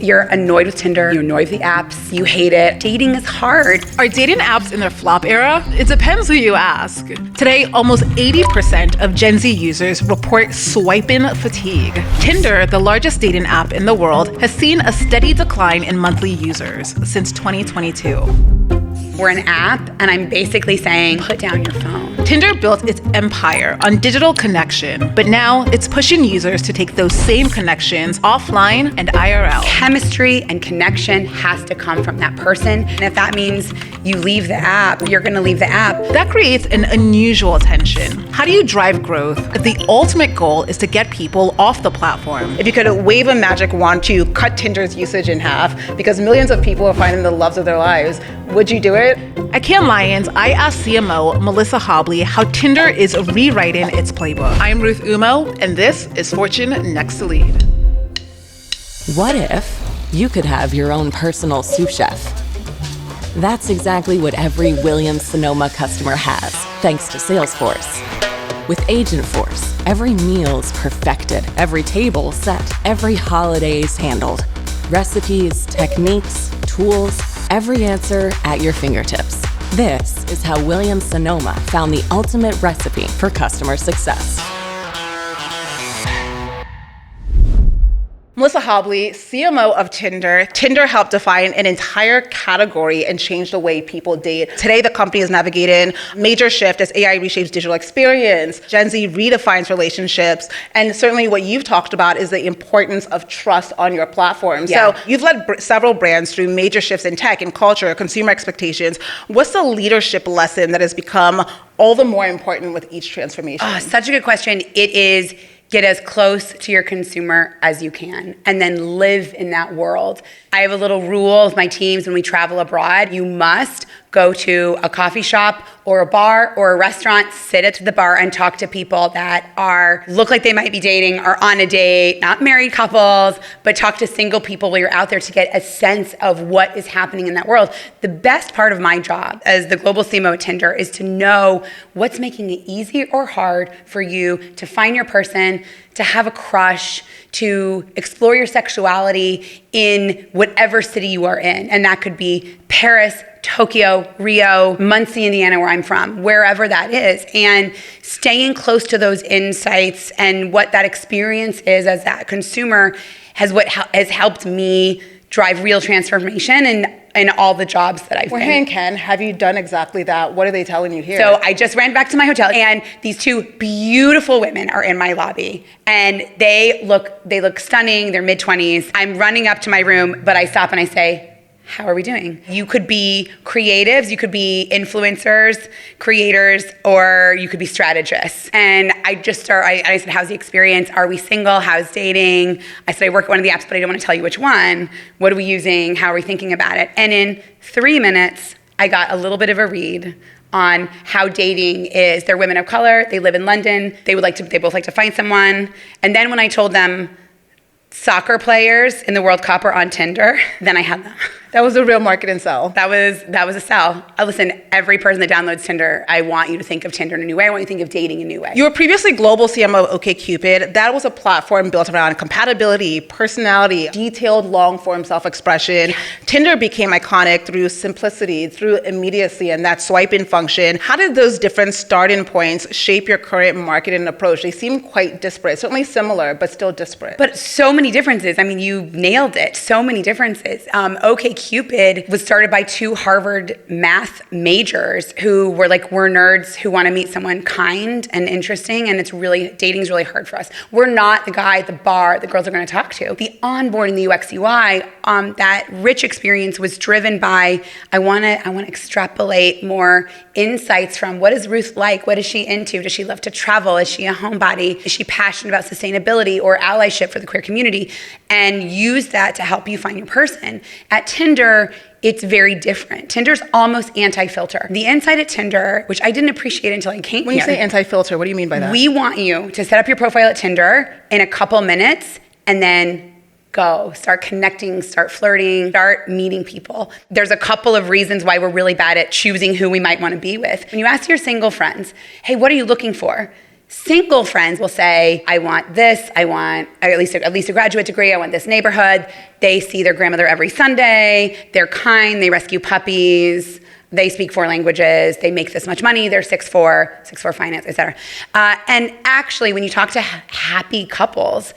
you're annoyed with Tinder, you're annoyed with the apps, you hate it. Dating is hard. Are dating apps in their flop era? It depends who you ask. Today, almost 80% of Gen Z users report swiping fatigue. Tinder, the largest dating app in the world, has seen a steady decline in monthly users since 2022. We're an app, and I'm basically saying, put down your phone. Tinder built its empire on digital connection, but now it's pushing users to take those same connections offline and IRL. Chemistry and connection has to come from that person. And if that means you leave the app, you're gonna leave the app. That creates an unusual tension. How do you drive growth if the ultimate goal is to get people off the platform? If you could wave a magic wand to cut Tinder's usage in half because millions of people are finding the loves of their lives, would you do it? At Cannes Lions, I asked CMO Melissa Hobley how Tinder is rewriting its playbook. I'm Ruth Umoh, and this is Fortune Next to Lead. What if you could have your own personal sous chef? That's exactly what every Williams-Sonoma customer has, thanks to Salesforce. With Agentforce, every meal's perfected, every table set, every holiday's handled. Recipes, techniques, tools, every answer at your fingertips. This is how Williams-Sonoma found the ultimate recipe for customer success. Melissa Hobley, CMO of Tinder. Tinder helped define an entire category and change the way people date. Today, the company is navigating a major shift as AI reshapes digital experience. Gen Z redefines relationships. And certainly what you've talked about is the importance of trust on your platform. Yeah. So you've led several brands through major shifts in tech and culture, consumer expectations. What's the leadership lesson that has become all the more important with each transformation? Such a good question. It is get as close to your consumer as you can and then live in that world. I have a little rule with my teams when we travel abroad. You must go to a coffee shop or a bar or a restaurant, sit at the bar and talk to people that look like they might be dating or on a date, not married couples, but talk to single people while you're out there to get a sense of what is happening in that world. The best part of my job as the global CMO at Tinder is to know what's making it easy or hard for you to find your person, to have a crush, to explore your sexuality in whatever city you are in. And that could be Paris, Tokyo, Rio, Muncie, Indiana, where I'm from, wherever that is. And staying close to those insights and what that experience is as that consumer has helped me drive real transformation in all the jobs that I've been. We're here in Cannes. Have you done exactly that? What are they telling you here? So I just ran back to my hotel, and these two beautiful women are in my lobby, and they look stunning. They're mid-20s. I'm running up to my room, but I stop and I say, how are we doing? You could be creatives, you could be influencers, creators, or you could be strategists. And I said, how's the experience? Are we single? How's dating? I said, I work at one of the apps, but I don't want to tell you which one. What are we using? How are we thinking about it? And in 3 minutes, I got a little bit of a read on how dating is. They're women of color, they live in London, they both like to find someone. And then when I told them soccer players in the World Cup are on Tinder, then I had them. That was a real marketing sell. That was a sell. Listen, every person that downloads Tinder, I want you to think of Tinder in a new way. I want you to think of dating in a new way. You were previously global CMO of OkCupid. That was a platform built around compatibility, personality, detailed long-form self-expression. Tinder became iconic through simplicity, through immediacy, and that swiping function. How did those different starting points shape your current marketing approach? They seem quite disparate, certainly similar, but still disparate. But so many differences. I mean, you nailed it. So many differences. OkCupid was started by two Harvard math majors who were we're nerds who want to meet someone kind and interesting, and dating's really hard for us. We're not the guy at the bar the girls are going to talk to. The onboarding, the UX UI, that rich experience was driven by I want to extrapolate more insights from what is Ruth like? What is she into? Does she love to travel? Is she a homebody? Is she passionate about sustainability or allyship for the queer community? And use that to help you find your person. At Tinder, it's very different. Tinder's almost anti-filter. The insight at Tinder, which I didn't appreciate until I came here. When you say anti-filter, what do you mean by that? We want you to set up your profile at Tinder in a couple minutes and then go. Start connecting, start flirting, start meeting people. There's a couple of reasons why we're really bad at choosing who we might want to be with. When you ask your single friends, hey, what are you looking for? Single friends will say, I want this, I want at least a graduate degree, I want this neighborhood. They see their grandmother every Sunday, they're kind, they rescue puppies, they speak 4 languages, they make this much money, they're 6'4", finance, etc. And actually, when you talk to happy couples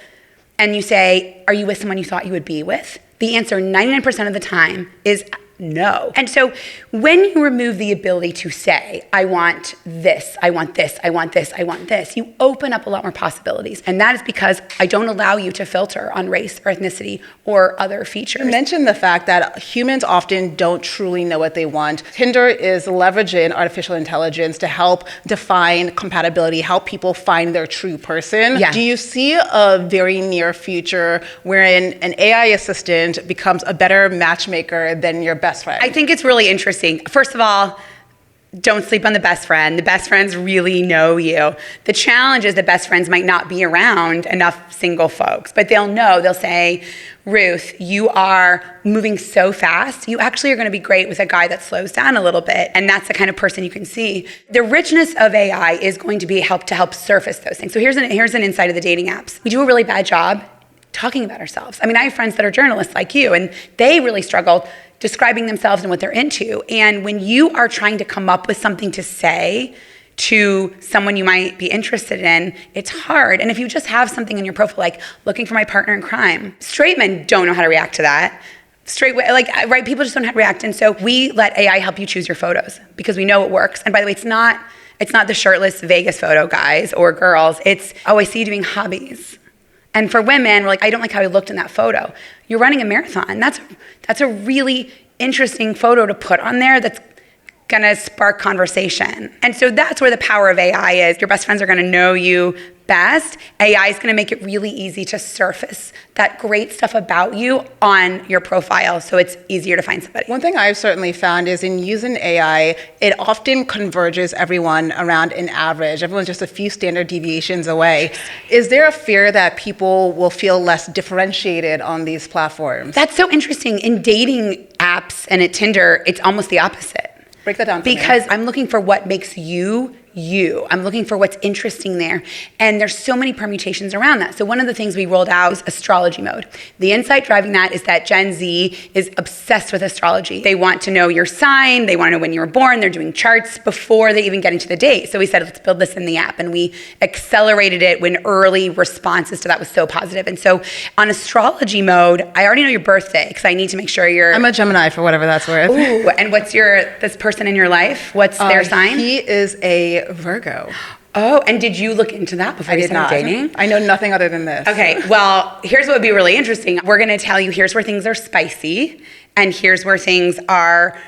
and you say, are you with someone you thought you would be with? The answer 99% of the time is no. And so when you remove the ability to say, I want this, I want this, I want this, I want this, you open up a lot more possibilities. And that is because I don't allow you to filter on race or ethnicity or other features. You mentioned the fact that humans often don't truly know what they want. Tinder is leveraging artificial intelligence to help define compatibility, help people find their true person. Yeah. Do you see a very near future wherein an AI assistant becomes a better matchmaker than your best friend? I think it's really interesting. First of all, don't sleep on the best friend. The best friends really know you. The challenge is that best friends might not be around enough single folks, but they'll know. They'll say, Ruth, you are moving so fast. You actually are going to be great with a guy that slows down a little bit. And that's the kind of person you can see. The richness of AI is going to be to help surface those things. So here's an insight of the dating apps. We do a really bad job talking about ourselves. I mean, I have friends that are journalists like you, and they really struggle describing themselves and what they're into. And when you are trying to come up with something to say to someone you might be interested in, it's hard. And if you just have something in your profile like looking for my partner in crime, straight men don't know how to react to that. Right? People just don't know how to react. And so we let AI help you choose your photos because we know it works. And by the way, it's not the shirtless Vegas photo, guys or girls. It's, I see you doing hobbies. And for women, we're like, I don't like how he looked in that photo. You're running a marathon. That's a really interesting photo to put on there that's gonna spark conversation. And so that's where the power of AI is. Your best friends are gonna know you best. AI is gonna make it really easy to surface that great stuff about you on your profile so it's easier to find somebody. One thing I've certainly found is in using AI, it often converges everyone around an average. Everyone's just a few standard deviations away. Is there a fear that people will feel less differentiated on these platforms? That's so interesting. In dating apps and at Tinder, it's almost the opposite. Break that down for me. Because I'm looking for what makes you you. I'm looking for what's interesting there. And there's so many permutations around that. So one of the things we rolled out is astrology mode. The insight driving that is that Gen Z is obsessed with astrology. They want to know your sign. They want to know when you were born. They're doing charts before they even get into the date. So we said, let's build this in the app. And we accelerated it when early responses to that was so positive. And so on astrology mode, I already know your birthday because I need to make sure you're... I'm a Gemini for whatever that's worth. Ooh, and what's this person in your life? What's their sign? He is a Virgo. Oh, and did you look into that before you started dating? I know nothing other than this. Okay, well, here's what would be really interesting. We're gonna tell you, here's where things are spicy, and here's where things are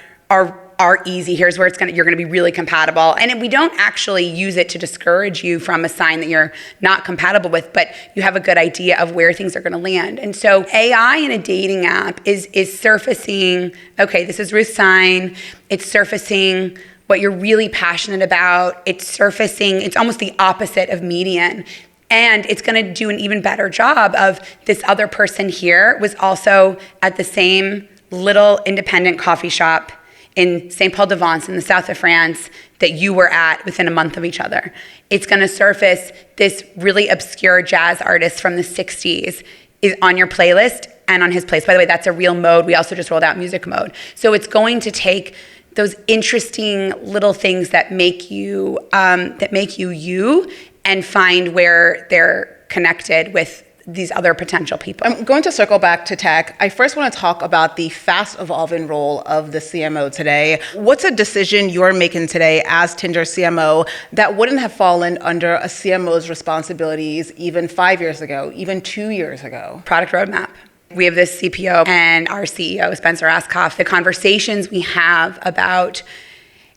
easy. Here's where you're gonna be really compatible. And we don't actually use it to discourage you from a sign that you're not compatible with, but you have a good idea of where things are gonna land. And so AI in a dating app is surfacing, okay, this is Ruth's sign. It's surfacing what you're really passionate about. It's surfacing, it's almost the opposite of median. And it's gonna do an even better job of this other person here was also at the same little independent coffee shop in St. Paul de Vence in the south of France that you were at within a month of each other. It's gonna surface this really obscure jazz artist from the 60s is on your playlist and on his playlist. By the way, that's a real mode. We also just rolled out music mode. So it's going to take those interesting little things that make you you and find where they're connected with these other potential people. I'm going to circle back to tech. I first want to talk about the fast evolving role of the CMO today. What's a decision you're making today as Tinder CMO that wouldn't have fallen under a CMO's responsibilities even 5 years ago, even 2 years ago? Product roadmap. We have this CPO and our CEO, Spencer Askoff, the conversations we have about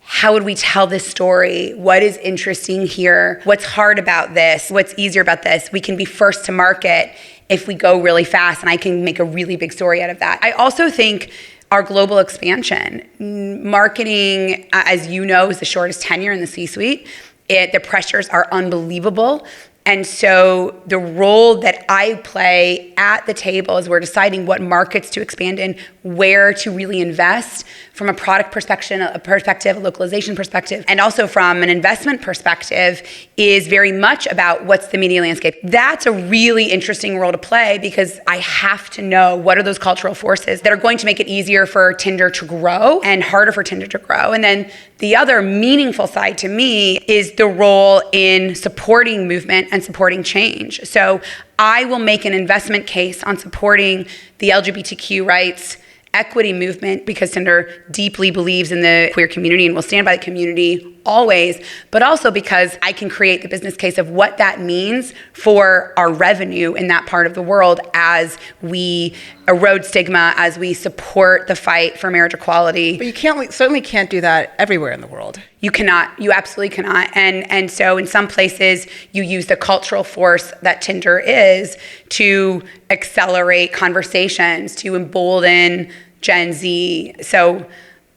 how would we tell this story? What is interesting here? What's hard about this? What's easier about this? We can be first to market if we go really fast, and I can make a really big story out of that. I also think our global expansion, marketing, as you know, is the shortest tenure in the C-suite. The pressures are unbelievable. And so the role that I play at the table is we're deciding what markets to expand in, where to really invest from a product perspective, a localization perspective, and also from an investment perspective is very much about what's the media landscape. That's a really interesting role to play because I have to know what are those cultural forces that are going to make it easier for Tinder to grow and harder for Tinder to grow. And then the other meaningful side to me is the role in supporting movement and supporting change. So I will make an investment case on supporting the LGBTQ rights equity movement because Tinder deeply believes in the queer community and will stand by the community always, but also because I can create the business case of what that means for our revenue in that part of the world as we erode stigma, as we support the fight for marriage equality. But you certainly can't do that everywhere in the world. You cannot. You absolutely cannot. And so in some places, you use the cultural force that Tinder is to accelerate conversations, to embolden Gen Z. So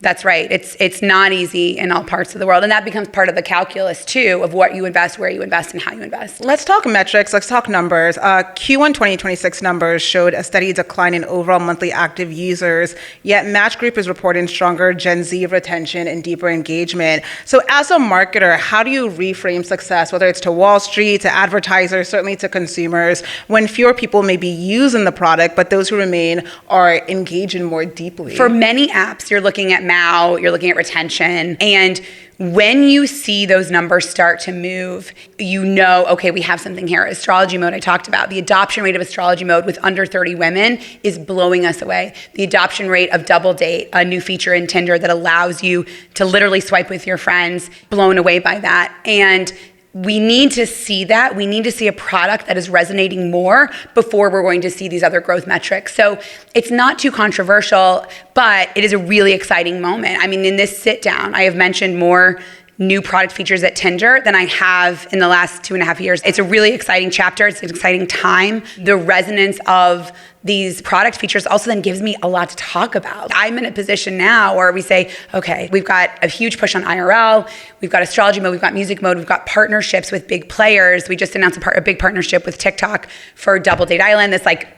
that's right. It's not easy in all parts of the world. And that becomes part of the calculus, too, of what you invest, where you invest, and how you invest. Let's talk metrics. Let's talk numbers. Q1 2026 numbers showed a steady decline in overall monthly active users, yet Match Group is reporting stronger Gen Z retention and deeper engagement. So as a marketer, how do you reframe success, whether it's to Wall Street, to advertisers, certainly to consumers, when fewer people may be using the product, but those who remain are engaging more deeply? For many apps, you're looking at MAU, you're looking at retention, and when you see those numbers start to move, you know, okay, we have something here. Astrology mode I talked about. The adoption rate of astrology mode with under 30 women is blowing us away. The adoption rate of Double Date, a new feature in Tinder that allows you to literally swipe with your friends, blown away by that. And we need to see that. We need to see a product that is resonating more before we're going to see these other growth metrics. So it's not too controversial, but it is a really exciting moment. I mean, in this sit down, I have mentioned more new product features at Tinder than I have in the last 2.5 years. It's a really exciting chapter. It's an exciting time. The resonance of these product features also then gives me a lot to talk about. I'm in a position now where we say, okay, we've got a huge push on IRL, we've got astrology mode, we've got music mode, we've got partnerships with big players. We just announced a big partnership with TikTok for Double Date Island, this like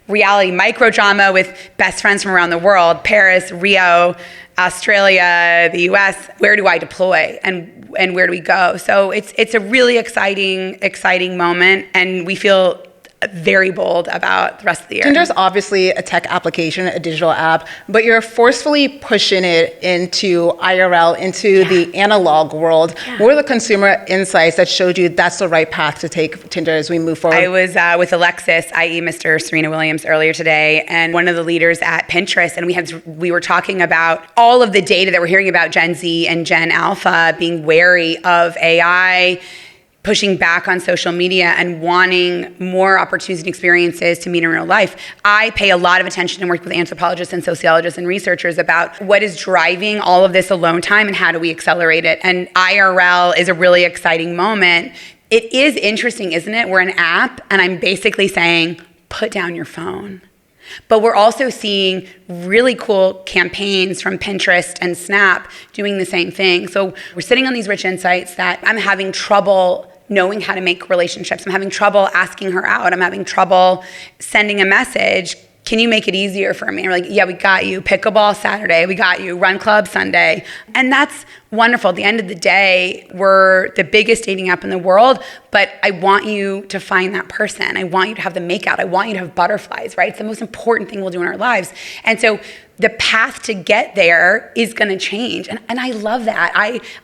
reality micro drama with best friends from around the world, Paris, Rio, Australia, the US. Where do I deploy and where do we go? So it's a really exciting moment, and we feel very bold about the rest of the year. Tinder's obviously a tech application, a digital app, but you're forcefully pushing it into IRL, into the analog world. What were the consumer insights that showed you that's the right path to take Tinder as we move forward? I was with Alexis, i.e. Mr. Serena Williams, earlier today, and one of the leaders at Pinterest, and we were talking about all of the data that we're hearing about Gen Z and Gen Alpha being wary of AI, pushing back on social media and wanting more opportunities and experiences to meet in real life. I pay a lot of attention and work with anthropologists and sociologists and researchers about what is driving all of this alone time and how do we accelerate it. And IRL is a really exciting moment. It is interesting, isn't it? We're an app and I'm basically saying, put down your phone. But we're also seeing really cool campaigns from Pinterest and Snap doing the same thing. So we're sitting on these rich insights that I'm having trouble knowing how to make relationships. I'm having trouble asking her out. I'm having trouble sending a message. Can you make it easier for me? And we're like, yeah, we got you. Pickleball Saturday, we got you. Run Club Sunday. And that's wonderful. At the end of the day, we're the biggest dating app in the world, but I want you to find that person. I want you to have the makeout. I want you to have butterflies, right? It's the most important thing we'll do in our lives. And so the path to get there is gonna change. And I love that.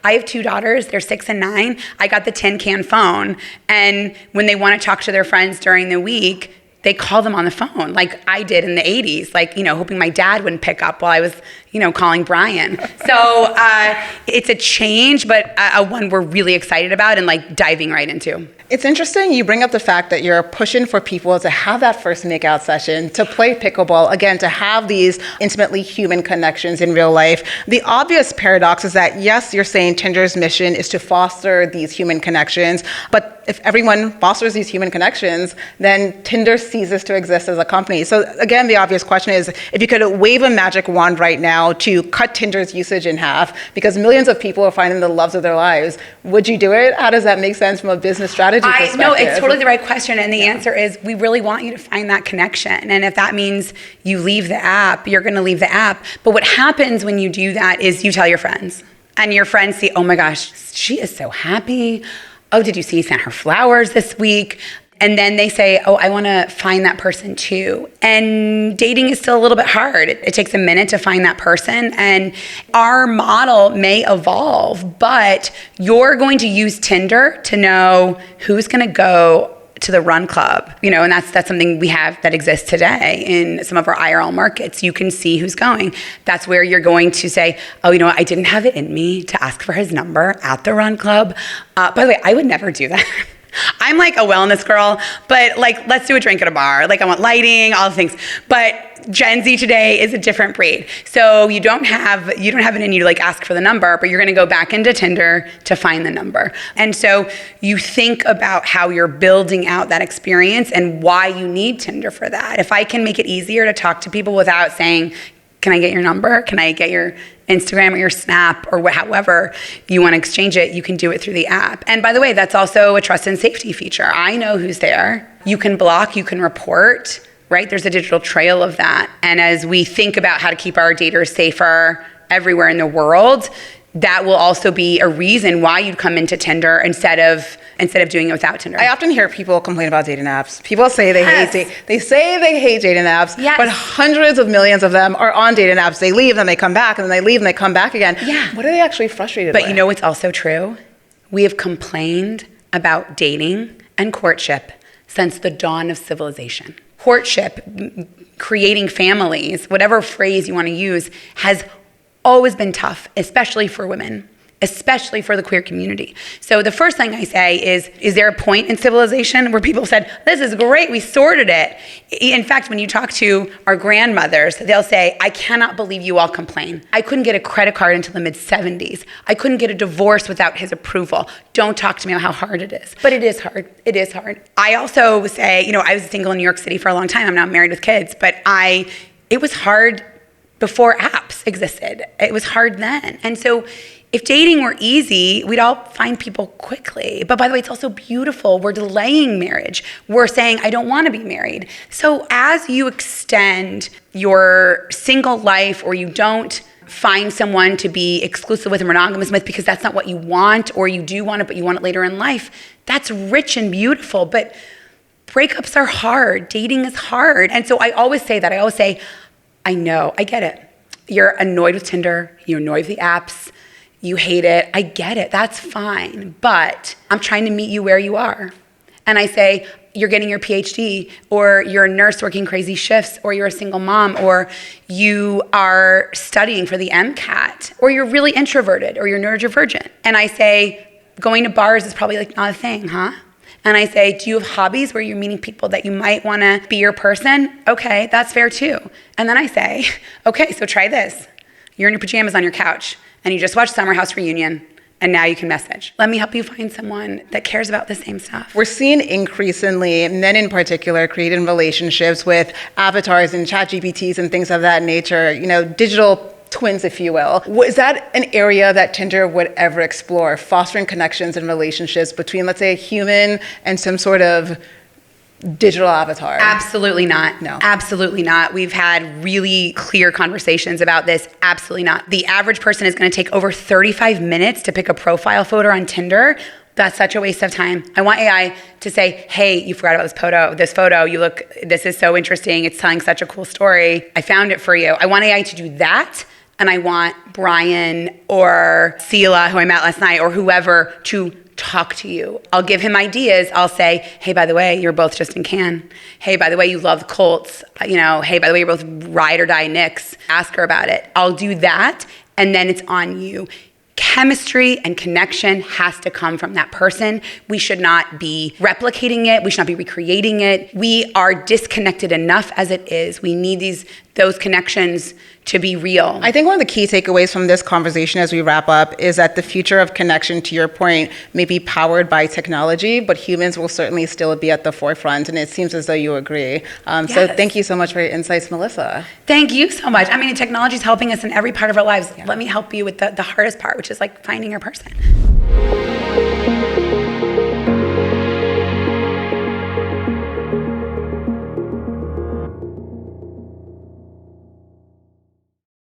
I have 2 daughters, they're 6 and 9. I got the tin can phone. And when they wanna talk to their friends during the week, they call them on the phone like I did in the 80s, like, hoping my dad wouldn't pick up while I was, calling Brian. So it's a change, but one we're really excited about and like diving right into. It's interesting you bring up the fact that you're pushing for people to have that first makeout session, to play pickleball, again, to have these intimately human connections in real life. The obvious paradox is that, yes, you're saying Tinder's mission is to foster these human connections, but if everyone fosters these human connections, then Tinder ceases to exist as a company. So again, the obvious question is, if you could wave a magic wand right now to cut Tinder's usage in half, because millions of people are finding the loves of their lives, would you do it? How does that make sense from a business strategy perspective? No, it's totally the right question. And the answer is, we really want you to find that connection. And if that means you leave the app, you're going to leave the app. But what happens when you do that is you tell your friends. And your friends see, oh my gosh, she is so happy. Oh, did you see he sent her flowers this week? And then they say, oh, I want to find that person too. And dating is still a little bit hard. It takes a minute to find that person. And our model may evolve, but you're going to use Tinder to know who's going to go to the run club, and that's something we have that exists today in some of our IRL markets. You can see who's going. That's where you're going to say, oh, I didn't have it in me to ask for his number at the run club. By the way, I would never do that. I'm like a wellness girl, but let's do a drink at a bar. I want lighting, all the things. But Gen Z today is a different breed. So you don't have it in you to ask for the number, but you're going to go back into Tinder to find the number. And so you think about how you're building out that experience and why you need Tinder for that. If I can make it easier to talk to people without saying, can I get your number? Can I get your Instagram or your Snap or however you want to exchange it, you can do it through the app. And by the way, that's also a trust and safety feature. I know who's there. You can block, you can report, right? There's a digital trail of that. And as we think about how to keep our daters safer everywhere in the world, that will also be a reason why you'd come into Tinder instead of doing it without Tinder. I often hear people complain about dating apps. People say they hate dating apps, but hundreds of millions of them are on dating apps. They leave, then they come back, and then they leave, and they come back again. Yeah. What are they actually frustrated with? But you know what's also true? We have complained about dating and courtship since the dawn of civilization. Courtship, creating families, whatever phrase you want to use, has always been tough, especially for women, especially for the queer community. So the first thing I say is there a point in civilization where people said, this is great, we sorted it? In fact, when you talk to our grandmothers, they'll say, I cannot believe you all complain. I couldn't get a credit card until the mid-70s. I couldn't get a divorce without his approval. Don't talk to me about how hard it is. But it is hard. It is hard. I also say, I was single in New York City for a long time. I'm now married with kids, but it was hard before apps existed. It was hard then. And so if dating were easy, we'd all find people quickly. But by the way, it's also beautiful. We're delaying marriage. We're saying, I don't want to be married. So as you extend your single life, or you don't find someone to be exclusive with or monogamous with because that's not what you want, or you do want it, but you want it later in life, that's rich and beautiful. But breakups are hard. Dating is hard. And so I always say that. I always say, I know, I get it. You're annoyed with Tinder. You're annoyed with the apps. You hate it. I get it. That's fine. But I'm trying to meet you where you are. And I say, you're getting your PhD, or you're a nurse working crazy shifts, or you're a single mom, or you are studying for the MCAT, or you're really introverted, or you're neurodivergent. And I say, going to bars is probably not a thing, huh? And I say, do you have hobbies where you're meeting people that you might want to be your person? Okay, that's fair too. And then I say, okay, so try this. You're in your pajamas on your couch, and you just watched Summer House Reunion, and now you can message. Let me help you find someone that cares about the same stuff. We're seeing increasingly, men in particular, creating relationships with avatars and ChatGPTs and things of that nature, digital twins, if you will. Is that an area that Tinder would ever explore, fostering connections and relationships between, let's say, a human and some sort of digital avatar? Absolutely not. No. Absolutely not. We've had really clear conversations about this. Absolutely not. The average person is going to take over 35 minutes to pick a profile photo on Tinder. That's such a waste of time. I want AI to say, hey, you forgot about this photo. This is so interesting. It's telling such a cool story. I found it for you. I want AI to do that. And I want Brian or Sela, who I met last night, or whoever, to talk to you. I'll give him ideas. I'll say, hey, by the way, you're both just in Cannes. Hey, by the way, you love Colts. Hey, by the way, you're both ride or die Knicks. Ask her about it. I'll do that, and then it's on you. Chemistry and connection has to come from that person. We should not be replicating it. We should not be recreating it. We are disconnected enough as it is. We need those connections to be real. I think one of the key takeaways from this conversation as we wrap up is that the future of connection, to your point, may be powered by technology, but humans will certainly still be at the forefront, and it seems as though you agree. So thank you so much for your insights, Melissa. Thank you so much. I mean, technology is helping us in every part of our lives. Let me help you with the hardest part, which is like finding your person.